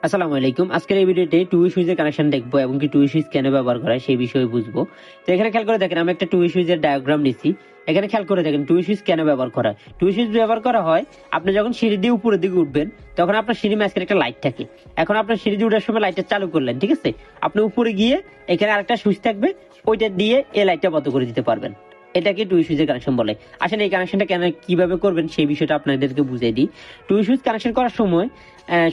আসসালামু আলাইকুম। আজকের এই ভিডিওতে টুই সুইচের কানেকশন দেখবো এবং কি টুই সুইচ কেন ব্যবহার করা হয় সেই বিষয়ে বুঝবো। তো এখানে খেয়াল করে দেখেন, আমি একটা টুই সুইচের ডায়াগ্রাম নিচ্ছি। এখানে খেয়াল করে দেখেন টুই সুইচ কেন ব্যবহার করা হয়। টুই সুইচ ব্যবহার করা হয় আপনি যখন সিঁড়ি দিয়ে উপরের দিকে উঠবেন, তখন আপনার সিঁড়ি মাঝখানে একটা লাইট থাকে। এখন আপনার সিঁড়ি দিয়ে উঠার সময় লাইটটা চালু করলেন, ঠিক আছে? আপনি উপরে গিয়ে এখানে আরেকটা সুইচ থাকবে, ওইটা দিয়ে এই লাইটটা বন্ধ করে দিতে পারবেন। এটাকে টুই সুইচের কানেকশন বলে। আসলে এই কানেকশনটা কেন কিভাবে করবেন সেই বিষয়টা আপনাদেরকে বুঝিয়ে দিই। টুই সুইচ কানেকশন করার সময়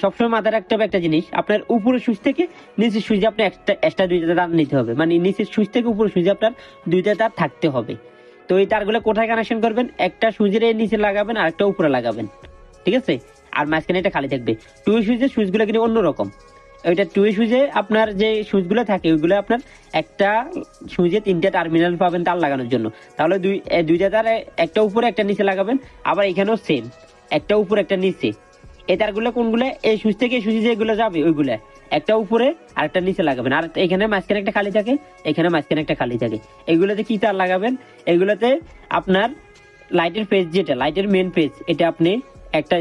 সবসময় মাথায় রাখতে হবে একটা জিনিস, আপনার উপরের সুইচ থেকে নিচের সুইচে আপনি একটা এক্সট্রা দুইটা তার নিতে হবে, মানে নিচের সুইচ থেকে উপরের সুইচে আপনার দুইটা তার থাকতে হবে। তো এই তারগুলো কোথায় কানেকশন করবেন? একটা সুইচের নিচে লাগাবেন আর একটা উপরে লাগাবেন, ঠিক আছে? আর মাঝখানে এটা খালি থাকবে। টুই সুইচের সুইচগুলো কিন্তু অন্যরকম। ওইটা টুই সুইচে আপনার যে সুইচগুলো থাকে ওইগুলো আপনার একটা সুইচে তিনটা টার্মিনাল পাবেন তার লাগানোর জন্য। তাহলে দুইটা তার একটা উপরে একটা নিচে লাগাবেন। আবার এখানেও সেম, একটা উপরে একটা নিচে। এই তারগুলো কোনগুলো? এই সুইচ থেকে এই সুইচে যেগুলো যাবে ওইগুলো একটা উপরে আর একটা নিচে লাগাবেন। আর এখানে মাঝখানে একটা খালি থাকে, এখানে মাঝখানে একটা খালি থাকে। এগুলোতে কি তার লাগাবেন? এগুলোতে আপনার লাইটের পেজ, যেটা লাইটের মেন পেজ, এটা আপনি একটা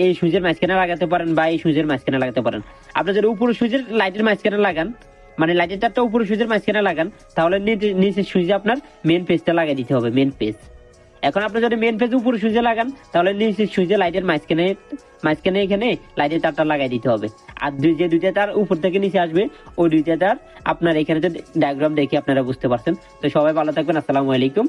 এই সুইচের মাঝখানে লাগাতে পারেন বা এই সুইচের মাঝখানে লাগাতে পারেন। আপনি যদি উপরে সুইচের লাইটের মাঝখানে লাগান, মানে লাইটের তারটা উপরে সুইচের মাঝখানে লাগান, তাহলে নিচের সুইচে আপনার মেন পেজটা লাগিয়ে দিতে হবে, মেন পেজ। এখন আপনি যদি মেন পেজ উপরে সুইচে লাগান, তাহলে নিচের সুইচে লাইটের মাঝখানে মাঝখানে এখানে লাইটের তারটা লাগাই দিতে হবে। আর যে দুইটা তার উপর থেকে নিচে আসবে, ওই দুইটা তার আপনার এখানে যে ডায়াগ্রাম দেখে আপনারা বুঝতে পারছেন। তো সবাই ভালো থাকবেন। আসসালামু আলাইকুম।